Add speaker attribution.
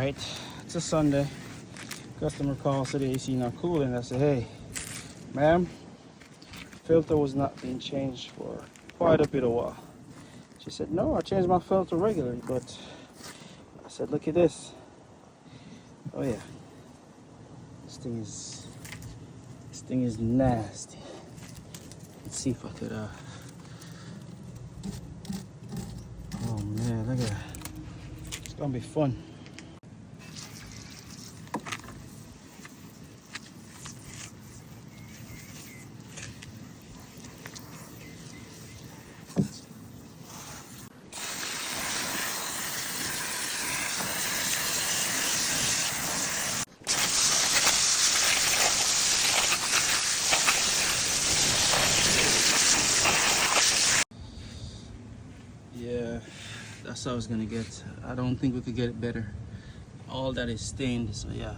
Speaker 1: Alright, it's a Sunday. Customer calls today, AC not cooling. I said, hey, ma'am, filter was not being changed for quite a bit of while. She said, no, I changed my filter regularly, but I said, look at this. Oh yeah, this thing is nasty. Let's see if I could oh man, look at that. It's gonna be fun. Yeah, that's how it's gonna get. I don't think we could get it better. All that is stained, so yeah.